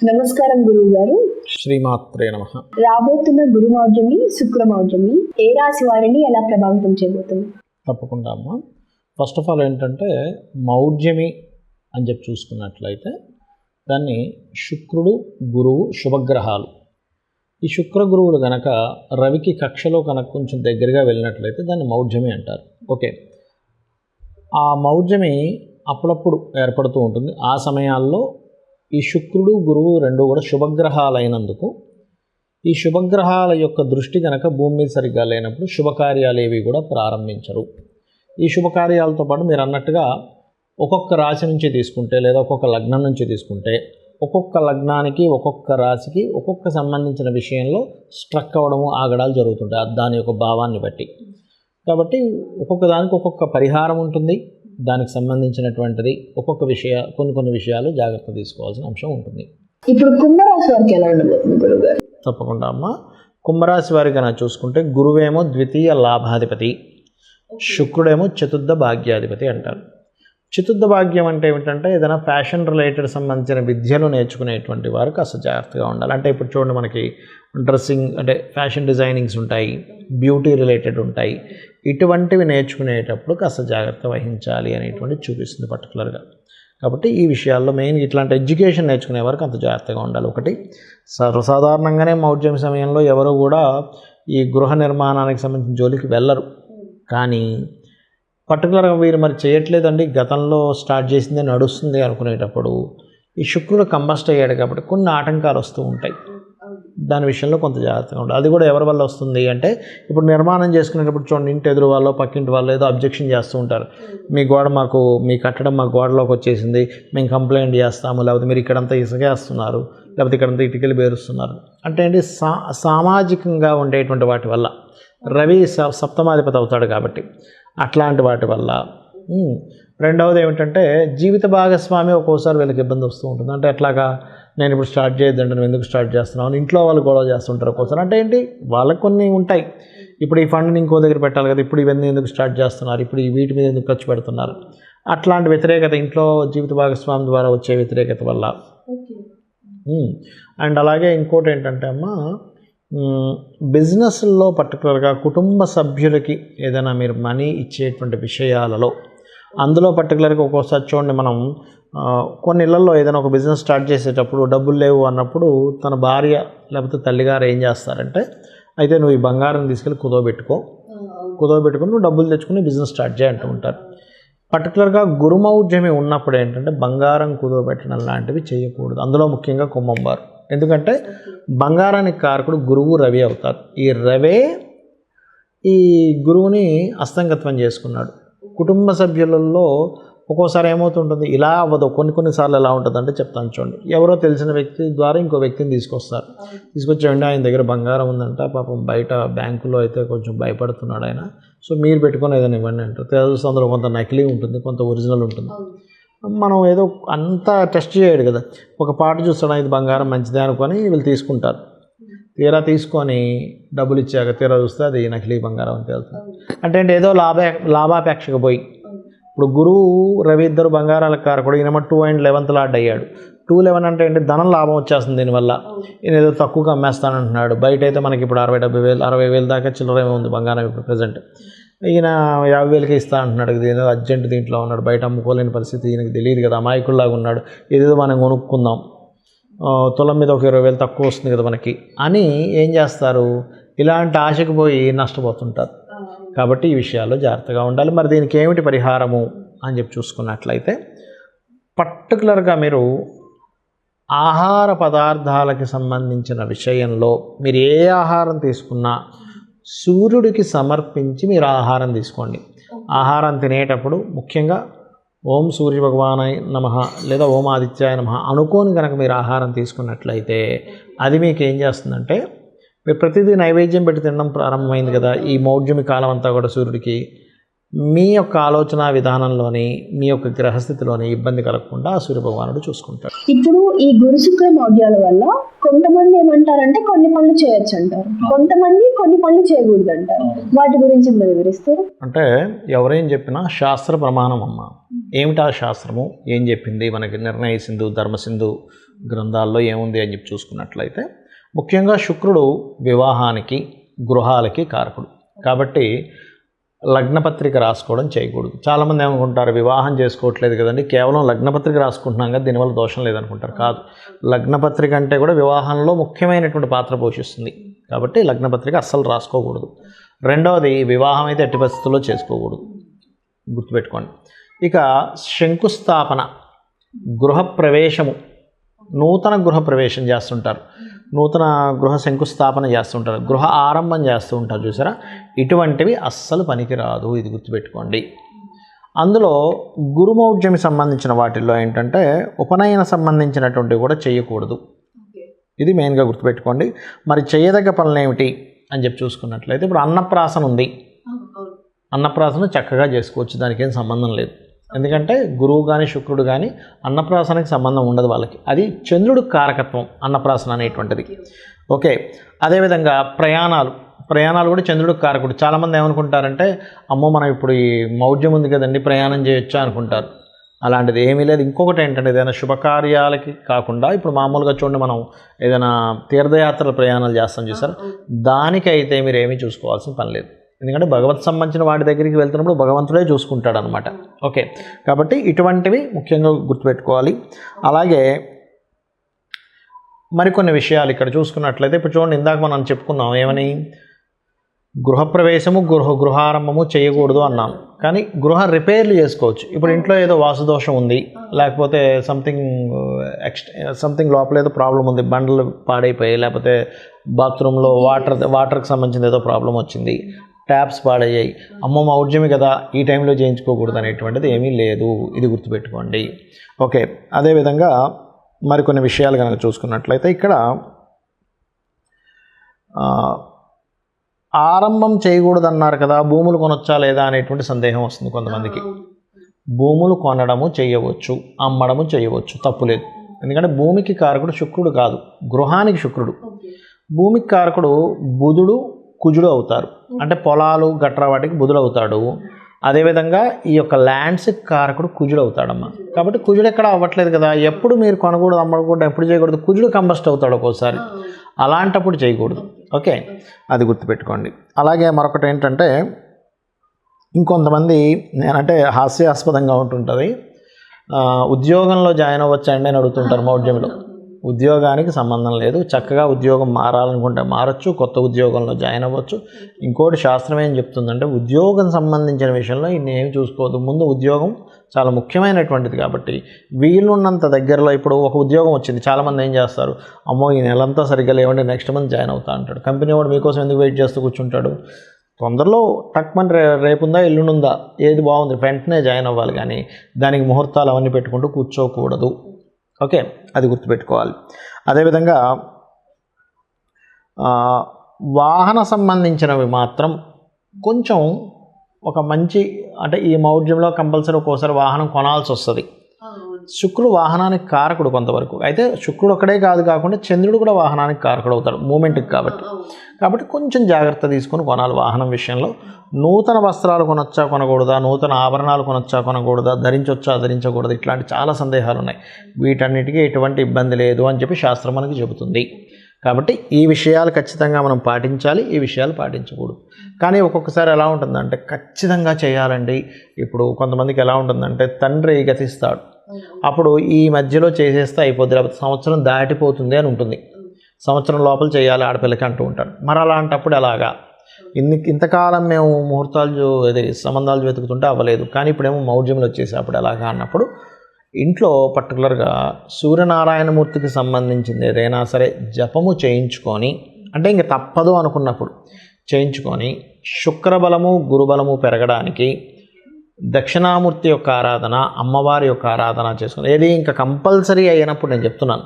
నమస్కారం గురువు గారు. శ్రీమాత్రే నమః. రాబోతున్న గురుమౌఢ్యమి, శుక్రమౌఢ్యమి ఏ రాశి వారిని ఎలా ప్రభావితం చేయబోతుంది? తప్పకుండా అమ్మా. ఫస్ట్ ఆఫ్ ఆల్ ఏంటంటే మౌఢ్యమి అని చెప్పి చూసుకున్నట్లయితే దాన్ని శుక్రుడు, గురువు, శుభగ్రహాలు. ఈ శుక్ర గురువులు కనుక రవికి కక్షలో కనుక కొంచెం దగ్గరగా వెళ్ళినట్లయితే దాన్ని మౌఢ్యమి అంటారు. ఓకే, ఆ మౌఢ్యమి అప్పుడప్పుడు ఏర్పడుతూ ఉంటుంది. ఆ సమయాల్లో ఈ శుక్రుడు, గురువు రెండు కూడా శుభగ్రహాలు అయినందుకు ఈ శుభగ్రహాల యొక్క దృష్టి కనుక భూమి మీద సరిగ్గా లేనప్పుడు శుభకార్యాలు ఏవి కూడా ప్రారంభించరు. ఈ శుభకార్యాలతో పాటు మీరు అన్నట్టుగా ఒక్కొక్క రాశి నుంచి తీసుకుంటే లేదా ఒక్కొక్క లగ్నం నుంచి తీసుకుంటే ఒక్కొక్క లగ్నానికి ఒక్కొక్క రాశికి ఒక్కొక్క సంబంధించిన విషయంలో స్ట్రక్ అవ్వడము, ఆగడాలు జరుగుతుంటాయి దాని యొక్క భావాన్ని బట్టి. కాబట్టి ఒక్కొక్క దానికి ఒక్కొక్క పరిహారం ఉంటుంది. దానికి సంబంధించినటువంటిది ఒక్కొక్క కొన్ని విషయాలు జాగ్రత్త తీసుకోవాల్సిన అంశం ఉంటుంది. ఇప్పుడు కుంభరాశి వారికి ఎలా ఉండబోతుంది గురువుగారు? తప్పకుండా అమ్మ. కుంభరాశి వారికి కనుక చూసుకుంటే గురువేమో ద్వితీయ లాభాధిపతి, శుక్రుడేమో చతుర్థ భాగ్యాధిపతి అంటారు. చతుర్థ భాగ్యం అంటే ఏమిటంటే ఏదైనా ఫ్యాషన్ రిలేటెడ్ సంబంధించిన విద్యలు నేర్చుకునేటువంటి వారు కాస్త జాగ్రత్తగా ఉండాలి. అంటే ఇప్పుడు చూడండి, మనకి డ్రెస్సింగ్ అంటే ఫ్యాషన్ డిజైనింగ్స్ ఉంటాయి, బ్యూటీ రిలేటెడ్ ఉంటాయి. ఇటువంటివి నేర్చుకునేటప్పుడు కాస్త జాగ్రత్త వహించాలి అనేటువంటి చూపిస్తుంది పర్టికులర్గా. కాబట్టి ఈ విషయాల్లో మెయిన్ ఇట్లాంటి ఎడ్యుకేషన్ నేర్చుకునే వరకు అంత జాగ్రత్తగా ఉండాలి. ఒకటి, సర్వసాధారణంగానే మౌఢ్యం సమయంలో ఎవరు కూడా ఈ గృహ నిర్మాణానికి సంబంధించిన జోలికి వెళ్ళరు. కానీ పర్టికులర్గా వీరు మరి చేయట్లేదండి, గతంలో స్టార్ట్ చేసిందే నడుస్తుంది అనుకునేటప్పుడు ఈ శుక్రుడు కంబస్ట్ అయ్యాడు కాబట్టి కొన్ని ఆటంకాలు వస్తూ ఉంటాయి. దాని విషయంలో కొంత జాగ్రత్తగా ఉండాలి. అది కూడా ఎవరి వల్ల వస్తుంది అంటే, ఇప్పుడు నిర్మాణం చేసుకునేటప్పుడు చూడండి, ఇంటి ఎదురు వాళ్ళు పక్కింటి వాళ్ళు ఏదో అబ్జెక్షన్ చేస్తూ ఉంటారు. మీ కట్టడం మా గోడలోకి వచ్చేసింది, మేము కంప్లైంట్ చేస్తాము, లేకపోతే మీరు ఇక్కడంతా ఇసుకేస్తున్నారు, లేకపోతే ఇక్కడంతా ఇటుకలు బేరుస్తున్నారు అంటే ఏంటి, సామాజికంగా ఉండేటువంటి వాటి వల్ల. రవి సప్తమాధిపతి అవుతాడు కాబట్టి అట్లాంటి వాటి వల్ల. రెండవది ఏమిటంటే జీవిత భాగస్వామి ఒక్కోసారి వీళ్ళకి ఇబ్బంది వస్తూ ఉంటుంది. అంటే ఎట్లాగా, నేను ఇప్పుడు స్టార్ట్ చేయొద్దంటే నువ్వు ఎందుకు స్టార్ట్ చేస్తున్నావు, ఇంట్లో వాళ్ళు గొడవ చేస్తుంటారు ఒక్కోసారి. అంటే ఏంటి, వాళ్ళకి కొన్ని ఉంటాయి. ఇప్పుడు ఈ ఫండ్ని ఇంకో దగ్గర పెట్టాలి కదా, ఇప్పుడు ఇవన్నీ ఎందుకు స్టార్ట్ చేస్తున్నారు, ఇప్పుడు ఈ వీటి మీద ఎందుకు ఖర్చు పెడుతున్నారు, అట్లాంటి వ్యతిరేకత ఇంట్లో జీవిత భాగస్వామి ద్వారా వచ్చే వ్యతిరేకత వల్ల. అండ్ అలాగే ఇంకోటి ఏంటంటే అమ్మ, బిజినెస్లో పర్టికులర్గా కుటుంబ సభ్యులకి ఏదైనా మీరు మనీ ఇచ్చేటువంటి విషయాలలో, అందులో పర్టికులర్గా ఒక్కోసారి చూడండి, మనం కొన్ని ఇళ్లలో ఏదైనా ఒక బిజినెస్ స్టార్ట్ చేసేటప్పుడు డబ్బులు లేవు అన్నప్పుడు తన భార్య లేకపోతే తల్లిగారు ఏం చేస్తారంటే, అయితే నువ్వు ఈ బంగారం తీసుకెళ్ళి కుదవబెట్టుకుని నువ్వు డబ్బులు తెచ్చుకుని బిజినెస్ స్టార్ట్ చేయ అంటూ ఉంటారు. పర్టికులర్గా గురుమౌఢ్యమి ఉన్నప్పుడు ఏంటంటే బంగారం కుదవబెట్టడం లాంటివి చేయకూడదు. అందులో ముఖ్యంగా కుంభం వారు. ఎందుకంటే బంగారానికి కారకుడు గురువు, రవి అవుతారు. ఈ రవే ఈ గురువుని అస్తంగత్వం చేసుకున్నాడు. కుటుంబ సభ్యులలో ఒక్కోసారి ఏమవుతుంటుంది, ఇలా అవ్వదు, కొన్నిసార్లు ఎలా ఉంటుంది అంటే చెప్తాను చూడండి. ఎవరో తెలిసిన వ్యక్తి ద్వారా ఇంకో వ్యక్తిని తీసుకొచ్చేయండి, ఆయన దగ్గర బంగారం ఉందంట, పాపం బయట బ్యాంకులో అయితే కొంచెం భయపడుతున్నాడు ఆయన, సో మీరు పెట్టుకొని ఏదైనా ఇవ్వండి అంటారు. తెలుసు అందులో కొంత నకిలీ ఉంటుంది, కొంత ఒరిజినల్ ఉంటుంది. మనం ఏదో అంతా టెస్ట్ చేయడు కదా, ఒక పాట చూస్తాడు, ఇది బంగారం మంచిదే అనుకొని వీళ్ళు తీసుకుంటారు. తీరా తీసుకొని డబ్బులు ఇచ్చాక తీరా చూస్తే అది నకిలీ బంగారం అని తెలుస్తుంది. అంటే ఏదో లాభాపేక్షకు పోయి, ఇప్పుడు గురువు, రవి ఇద్దరు బంగారాల కారకుడు, ఈయన 2 and 11th లార్డ్ అయ్యాడు. 211 అంటే ఏంటి, ధనం లాభం వచ్చేస్తుంది దీనివల్ల. ఈయన ఏదో తక్కువగా అమ్మేస్తానంటున్నాడు. బయట అయితే మనకి ఇప్పుడు 60,000 దాకా చిల్లరేమో ఉంది బంగారం ఇప్పుడు ప్రజెంట్. ఈయన 50,000కి ఇస్తా అంటున్నాడు. ఇది అర్జెంట్ దీంట్లో ఉన్నాడు, బయట అమ్ముకోలేని పరిస్థితి, ఈయనకి తెలియదు కదా, అమాయకుల్లాగా ఉన్నాడు. ఏదేదో మనం కొనుక్కుందాం, తులం మీద ఒక 20,000 తక్కువ వస్తుంది కదా మనకి అని ఏం చేస్తారు, ఇలాంటి ఆశకు పోయి నష్టపోతుంటారు. కాబట్టి ఈ విషయాల్లో జాగ్రత్తగా ఉండాలి. మరి దీనికి ఏమిటి పరిహారము అని చెప్పి చూసుకున్నట్లయితే, పర్టికులర్గా మీరు ఆహార పదార్థాలకి సంబంధించిన విషయంలో మీరు ఏ ఆహారం తీసుకున్నా సూర్యుడికి సమర్పించి మీరు ఆహారం తీసుకోండి. ఆహారం తినేటప్పుడు ముఖ్యంగా ఓం సూర్య భగవానాయ నమః లేదా ఓం ఆదిత్యాయ నమః అనుకోని కనుక మీరు ఆహారం తీసుకున్నట్లయితే అది మీకు ఏం చేస్తుందంటే, మీరు ప్రతిదీ నైవేద్యం పెట్టి తినడం ప్రారంభమైంది కదా ఈ మౌఢ్యమి కాలం అంతా కూడా సూర్యుడికి, మీ యొక్క ఆలోచన విధానంలోని మీ యొక్క గ్రహస్థితిలోని ఇబ్బంది కలగకుండా ఆ సూర్య భగవానుడు చూసుకుంటాడు. ఇప్పుడు ఈ గురు శుక్ర మౌఢ్యాల వల్ల కొంతమంది ఏమంటారంటే కొన్ని పనులు చేయొచ్చు అంటారు, కొంతమంది కొన్ని పనులు చేయకూడదు అంటారు. వాటి గురించి వివరిస్తారు. అంటే ఎవరేం చెప్పినా శాస్త్ర ప్రమాణం అమ్మ. ఏమిటా శాస్త్రము, ఏం చెప్పింది మనకి నిర్ణయ సింధు, ధర్మసింధు గ్రంథాల్లో ఏముంది అని చెప్పి చూసుకున్నట్లయితే ముఖ్యంగా శుక్రుడు వివాహానికి, గృహాలకి కారకుడు. కాబట్టి లగ్నపత్రిక రాసుకోవడం చేయకూడదు. చాలామంది ఏమనుకుంటారు, వివాహం చేసుకోవట్లేదు కదండి, కేవలం లగ్నపత్రిక రాసుకుంటున్నాం కదా, దీనివల్ల దోషం లేదనుకుంటారు. కాదు, లగ్నపత్రిక అంటే కూడా వివాహంలో ముఖ్యమైనటువంటి పాత్ర పోషిస్తుంది. కాబట్టి లగ్నపత్రిక అస్సలు రాసుకోకూడదు. రెండవది, వివాహం అయితే ఎట్టి పరిస్థితుల్లో చేసుకోకూడదు, గుర్తుపెట్టుకోండి. ఇక శంకుస్థాపన, గృహప్రవేశము, నూతన గృహప్రవేశం చేస్తుంటారు, నూతన గృహ శంకుస్థాపన చేస్తుంటారు, గృహ ఆరంభం చేస్తూ ఉంటారు చూసారా, ఇటువంటివి అస్సలు పనికిరాదు, ఇది గుర్తుపెట్టుకోండి. అందులో గురుమౌఢ్యమి సంబంధించిన వాటిల్లో ఏంటంటే ఉపనయన సంబంధించినటువంటివి కూడా చేయకూడదు, ఇది మెయిన్గా గుర్తుపెట్టుకోండి. మరి చేయదగ్గ పనులు ఏమిటి అని చెప్పి చూసుకున్నట్లయితే, ఇప్పుడు అన్నప్రాసన ఉంది, అన్నప్రాసన చక్కగా చేసుకోవచ్చు, దానికి ఏం సంబంధం లేదు. ఎందుకంటే గురువు కానీ శుక్రుడు కానీ అన్నప్రాసనకి సంబంధం ఉండదు వాళ్ళకి, అది చంద్రుడు కారకత్వం అన్నప్రాసన అనేటువంటిది. ఓకే, అదేవిధంగా ప్రయాణాలు కూడా చంద్రుడికి కారకుడు. చాలామంది ఏమనుకుంటారంటే, అమ్మో మనం ఇప్పుడు ఈ మౌఢ్యం ఉంది కదండి, ప్రయాణం చేయొచ్చా అనుకుంటారు. అలాంటిది ఏమీ లేదు. ఇంకొకటి ఏంటంటే, ఏదైనా శుభకార్యాలకి కాకుండా ఇప్పుడు మామూలుగా చూడండి, మనం ఏదైనా తీర్థయాత్రల ప్రయాణాలు చేస్తాం చూసారు, దానికైతే మీరు ఏమీ చూసుకోవాల్సిన పని లేదు. ఎందుకంటే భగవత్ సంబంధించిన వాటి దగ్గరికి వెళ్తున్నప్పుడు భగవంతుడే చూసుకుంటాడు అనమాట. ఓకే, కాబట్టి ఇటువంటివి ముఖ్యంగా గుర్తుపెట్టుకోవాలి. అలాగే మరికొన్ని విషయాలు ఇక్కడ చూసుకున్నట్లయితే, ఇప్పుడు చూడండి, ఇందాక మనం చెప్పుకున్నాం ఏమని, గృహప్రవేశము, గృహారంభము చేయకూడదు అన్నాం. కానీ గృహ రిపేర్లు చేసుకోవచ్చు. ఇప్పుడు ఇంట్లో ఏదో వాస్తుదోషం ఉంది, లేకపోతే సంథింగ్ లోపల ఏదో ప్రాబ్లం ఉంది, బండలు పాడైపోయాయి, లేకపోతే బాత్రూంలో వాటర్కి సంబంధించిన ఏదో ప్రాబ్లం వచ్చింది, ట్యాప్స్ పాడయ్యాయి, అమ్మ మౌఢ్యమి కదా ఈ టైంలో చేయించుకోకూడదు అనేటువంటిది ఏమీ లేదు, ఇది గుర్తుపెట్టుకోండి. ఓకే, అదేవిధంగా మరికొన్ని విషయాలు కనుక చూసుకున్నట్లయితే, ఇక్కడ ఆరంభం చేయకూడదు అన్నారు కదా, భూములు కొనొచ్చా లేదా అనేటువంటి సందేహం వస్తుంది కొంతమందికి. భూములు కొనడము చేయవచ్చు, అమ్మడము చేయవచ్చు, తప్పులేదు. ఎందుకంటే భూమికి కారకుడు శుక్రుడు కాదు, గృహానికి శుక్రుడు. భూమికి కారకుడు బుధుడు, కుజుడు అవుతారు, అంటే పొలాలు గట్రా వాటికి బుధుడు అవుతాడు. అదేవిధంగా ఈ యొక్క ల్యాండ్స్కి కారకుడు కుజుడు అవుతాడమ్మా. కాబట్టి కుజుడు ఎక్కడ అవ్వట్లేదు కదా, ఎప్పుడు మీరు కొనకూడదు, అమ్మకూడదు, ఎప్పుడు చేయకూడదు, కుజుడు కంబస్ట్ అవుతాడు ఒక్కోసారి, అలాంటప్పుడు చేయకూడదు. ఓకే, అది గుర్తుపెట్టుకోండి. అలాగే మరొకటి ఏంటంటే, ఇంకొంతమంది నేనంటే హాస్యాస్పదంగా ఉంటుంటుంది, ఉద్యోగంలో జాయిన్ అవ్వచ్చండి అని అడుగుతుంటారు మౌఢ్యంలో. ఉద్యోగానికి సంబంధం లేదు, చక్కగా ఉద్యోగం మారాలనుకుంటే మారచ్చు, కొత్త ఉద్యోగంలో జాయిన్ అవ్వచ్చు. ఇంకోటి శాస్త్రం ఏం చెప్తుందంటే, ఉద్యోగం సంబంధించిన విషయంలో ఇన్నేం చూసుకోవద్దు, ముందు ఉద్యోగం చాలా ముఖ్యమైనటువంటిది. కాబట్టి వీలున్నంత దగ్గరలో, ఇప్పుడు ఒక ఉద్యోగం వచ్చింది, చాలామంది ఏం చేస్తారు, అమ్మో ఈ నెలంతా సరిగ్గా లేవండి, నెక్స్ట్ మంత్ జాయిన్ అవుతా అంటాడు. కంపెనీ వాడు మీకోసం ఎందుకు వెయిట్ చేస్తూ కూర్చుంటాడు, తొందరలో టక్మని రేపుందా ఎల్లుండుందా, ఏది బాగుంది వెంటనే జాయిన్ అవ్వాలి, కానీ దానికి ముహూర్తాలు అవన్నీ పెట్టుకుంటూ కూర్చోకూడదు. ఓకే, అది గుర్తుపెట్టుకోవాలి. అదేవిధంగా వాహన సంబంధించినవి మాత్రం కొంచెం ఒక మంచి, అంటే ఈ మౌఢ్యంలో కంపల్సరీ ఒక్కోసారి వాహనం కొనాల్సి వస్తుంది. శుక్రుడు వాహనానికి కారకుడు కొంతవరకు, అయితే శుక్రుడు ఒక్కడే కాకుండా చంద్రుడు కూడా వాహనానికి కారకుడు అవుతాడు మూమెంట్కి. కాబట్టి కొంచెం జాగ్రత్త తీసుకొని కొనాలి వాహనం విషయంలో. నూతన వస్త్రాలు కొనొచ్చా కొనకూడదా, నూతన ఆభరణాలు కొనొచ్చా కొనకూడదా, ధరించొచ్చా ధరించకూడదు, ఇట్లాంటి చాలా సందేహాలు ఉన్నాయి. వీటన్నిటికీ ఎటువంటి ఇబ్బంది లేదు అని చెప్పి శాస్త్రం మనకి చెబుతుంది. కాబట్టి ఈ విషయాలు ఖచ్చితంగా మనం పాటించాలి, ఈ విషయాలు పాటించకూడదు. కానీ ఒక్కొక్కసారి ఎలా ఉంటుందంటే, ఖచ్చితంగా చేయాలండి. ఇప్పుడు కొంతమందికి ఎలా ఉంటుందంటే, తండ్రి గతిస్తాడు, అప్పుడు ఈ మధ్యలో చేసేస్తే అయిపోద్ది, లేకపోతే సంవత్సరం దాటిపోతుంది అని ఉంటుంది, సంవత్సరం లోపల చేయాలి ఆడపిల్లకి అంటూ ఉంటాడు. మరి అలాంటప్పుడు ఎలాగా, ఇంతకాలం మేము ముహూర్తాలు సంబంధాలు వెతుకుతుంటే అవ్వలేదు, కానీ ఇప్పుడేమో మౌఢ్యంలో వచ్చేసి అప్పుడు ఎలాగా అన్నప్పుడు, ఇంట్లో పర్టికులర్గా సూర్యనారాయణమూర్తికి సంబంధించింది ఏదైనా సరే జపము చేయించుకొని, అంటే ఇంక తప్పదు అనుకున్నప్పుడు చేయించుకొని, శుక్రబలము గురుబలము పెరగడానికి దక్షిణామూర్తి యొక్క ఆరాధన, అమ్మవారి యొక్క ఆరాధన చేసుకొని, ఏది ఇంకా కంపల్సరీ అయినప్పుడు నేను చెప్తున్నాను,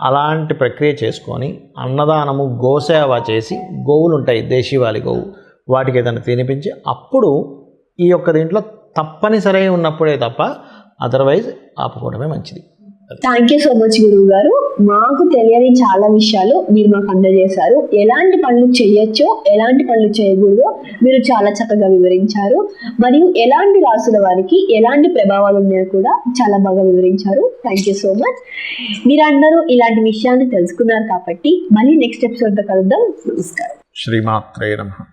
అలాంటి ప్రక్రియ చేసుకొని అన్నదానము, గోసేవ చేసి, గోవులు ఉంటాయి దేశీవాలి గోవు, వాటికి ఏదైనా తినిపించి, అప్పుడు ఈ యొక్క దీంట్లో తప్పనిసరి ఉన్నప్పుడే తప్ప అదర్వైజ్ ఆపుకోవడమే మంచిది. థ్యాంక్ యూ సో మచ్ గురువు గారు. మాకు తెలియని చాలా విషయాలు మీరు మాకు అందజేశారు. ఎలాంటి పనులు చేయొచ్చో ఎలాంటి పనులు చేయకూడదో మీరు చాలా చక్కగా వివరించారు. మరియు ఎలాంటి రాసుల వారికి ఎలాంటి ప్రభావాలు ఉన్నాయో కూడా చాలా బాగా వివరించారు. Thank you so much. మీరందరూ ఇలాంటి విషయాన్ని తెలుసుకున్నారు కాబట్టి మళ్ళీ నెక్స్ట్ ఎపిసోడ్తో కలుద్దాం. నమస్కారం. శ్రీమాత్రే నమః.